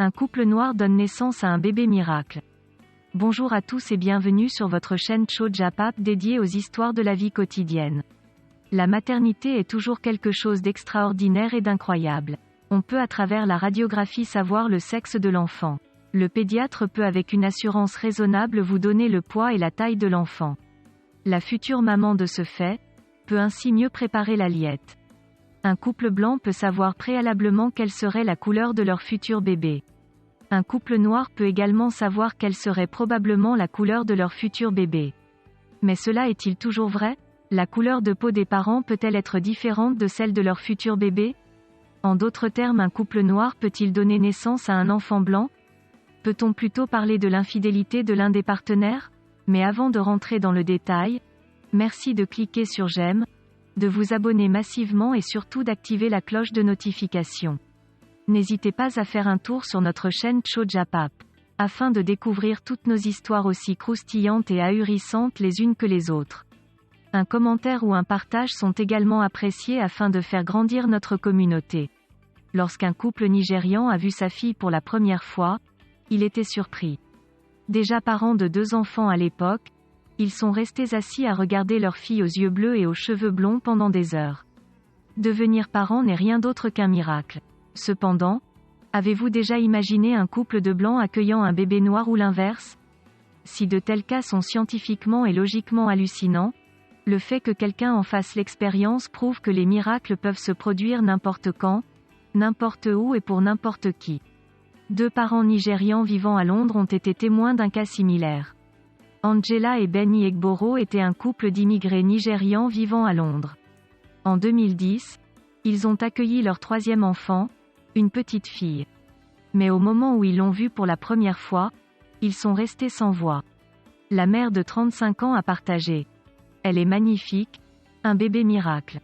Un couple noir donne naissance à un bébé miracle. Bonjour à tous et bienvenue sur votre chaîne Chojapap dédiée aux histoires de la vie quotidienne. La maternité est toujours quelque chose d'extraordinaire et d'incroyable. On peut à travers la radiographie savoir le sexe de l'enfant. Le pédiatre peut avec une assurance raisonnable vous donner le poids et la taille de l'enfant. La future maman de ce fait peut ainsi mieux préparer l'aliette. Un couple blanc peut savoir préalablement quelle serait la couleur de leur futur bébé. Un couple noir peut également savoir quelle serait probablement la couleur de leur futur bébé. Mais cela est-il toujours vrai? La couleur de peau des parents peut-elle être différente de celle de leur futur bébé? En d'autres termes, un couple noir peut-il donner naissance à un enfant blanc? Peut-on plutôt parler de l'infidélité de l'un des partenaires? Mais avant de rentrer dans le détail, merci de cliquer sur j'aime, de vous abonner massivement et surtout d'activer la cloche de notification. N'hésitez pas à faire un tour sur notre chaîne Chojapap, afin de découvrir toutes nos histoires aussi croustillantes et ahurissantes les unes que les autres. Un commentaire ou un partage sont également appréciés afin de faire grandir notre communauté. Lorsqu'un couple nigérian a vu sa fille pour la première fois, il était surpris. Déjà parents de 2 enfants à l'époque, ils sont restés assis à regarder leur fille aux yeux bleus et aux cheveux blonds pendant des heures. Devenir parent n'est rien d'autre qu'un miracle. Cependant, avez-vous déjà imaginé un couple de blancs accueillant un bébé noir ou l'inverse? Si de tels cas sont scientifiquement et logiquement hallucinants, le fait que quelqu'un en fasse l'expérience prouve que les miracles peuvent se produire n'importe quand, n'importe où et pour n'importe qui. 2 parents nigérians vivant à Londres ont été témoins d'un cas similaire. Angela et Ben Iyegboro étaient un couple d'immigrés nigérians vivant à Londres. En 2010, ils ont accueilli leur 3e enfant, une petite fille. Mais au moment où ils l'ont vue pour la première fois, ils sont restés sans voix. La mère de 35 ans a partagé. Elle est magnifique, un bébé miracle.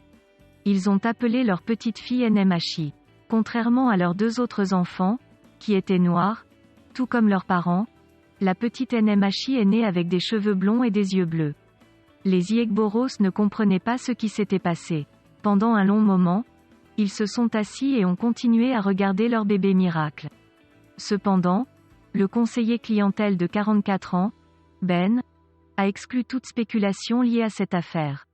Ils ont appelé leur petite fille NMHI. Contrairement à leurs 2 autres enfants, qui étaient noirs, tout comme leurs parents, la petite NMHI est née avec des cheveux blonds et des yeux bleus. Les Iegboros ne comprenaient pas ce qui s'était passé. Pendant un long moment, ils se sont assis et ont continué à regarder leur bébé miracle. Cependant, le conseiller clientèle de 44 ans, Ben, a exclu toute spéculation liée à cette affaire.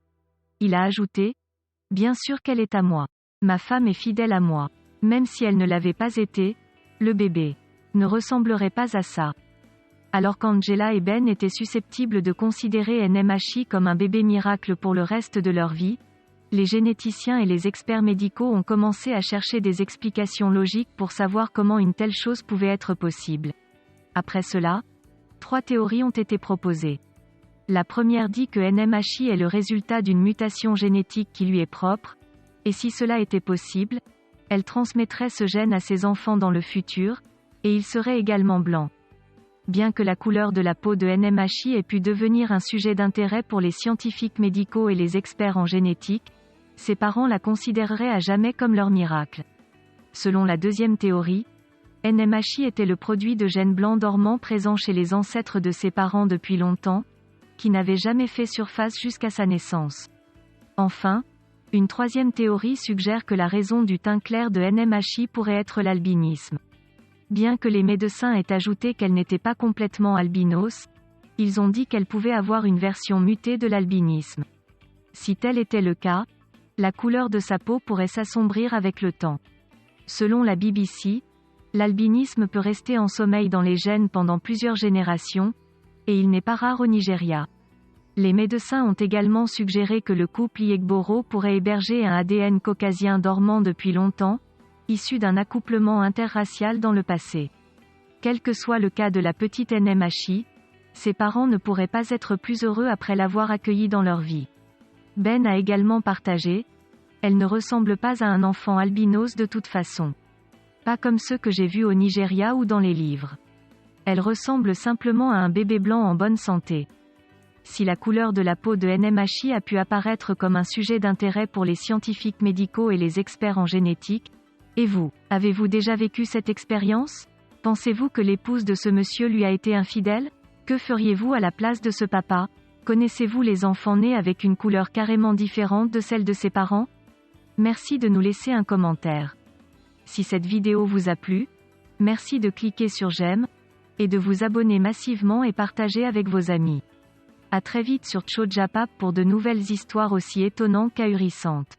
Il a ajouté : « Bien sûr qu'elle est à moi. Ma femme est fidèle à moi. Même si elle ne l'avait pas été, le bébé ne ressemblerait pas à ça. » Alors qu'Angela et Ben étaient susceptibles de considérer NMHI comme un bébé miracle pour le reste de leur vie, les généticiens et les experts médicaux ont commencé à chercher des explications logiques pour savoir comment une telle chose pouvait être possible. Après cela, 3 théories ont été proposées. La première dit que NMHI est le résultat d'une mutation génétique qui lui est propre, et si cela était possible, elle transmettrait ce gène à ses enfants dans le futur, et ils seraient également blancs. Bien que la couleur de la peau de NMHI ait pu devenir un sujet d'intérêt pour les scientifiques médicaux et les experts en génétique, ses parents la considéreraient à jamais comme leur miracle. Selon la deuxième théorie, NMHI était le produit de gènes blancs dormants présents chez les ancêtres de ses parents depuis longtemps, qui n'avaient jamais fait surface jusqu'à sa naissance. Enfin, une troisième théorie suggère que la raison du teint clair de NMHI pourrait être l'albinisme. Bien que les médecins aient ajouté qu'elle n'était pas complètement albinos, ils ont dit qu'elle pouvait avoir une version mutée de l'albinisme. Si tel était le cas, la couleur de sa peau pourrait s'assombrir avec le temps. Selon la BBC, l'albinisme peut rester en sommeil dans les gènes pendant plusieurs générations, et il n'est pas rare au Nigeria. Les médecins ont également suggéré que le couple Iyegboro pourrait héberger un ADN caucasien dormant depuis longtemps, issu d'un accouplement interracial dans le passé. Quel que soit le cas de la petite NMHI, ses parents ne pourraient pas être plus heureux après l'avoir accueillie dans leur vie. Ben a également partagé : « Elle ne ressemble pas à un enfant albinos de toute façon. Pas comme ceux que j'ai vus au Nigeria ou dans les livres. Elle ressemble simplement à un bébé blanc en bonne santé. » Si la couleur de la peau de NMHI a pu apparaître comme un sujet d'intérêt pour les scientifiques médicaux et les experts en génétique, et vous, avez-vous déjà vécu cette expérience? Pensez-vous que l'épouse de ce monsieur lui a été infidèle? Que feriez-vous à la place de ce papa? Connaissez-vous les enfants nés avec une couleur carrément différente de celle de ses parents? Merci de nous laisser un commentaire. Si cette vidéo vous a plu, Merci de cliquer sur j'aime, et de vous abonner massivement et partager avec vos amis. À très vite sur Chojapap pour de nouvelles histoires aussi étonnantes qu'ahurissantes.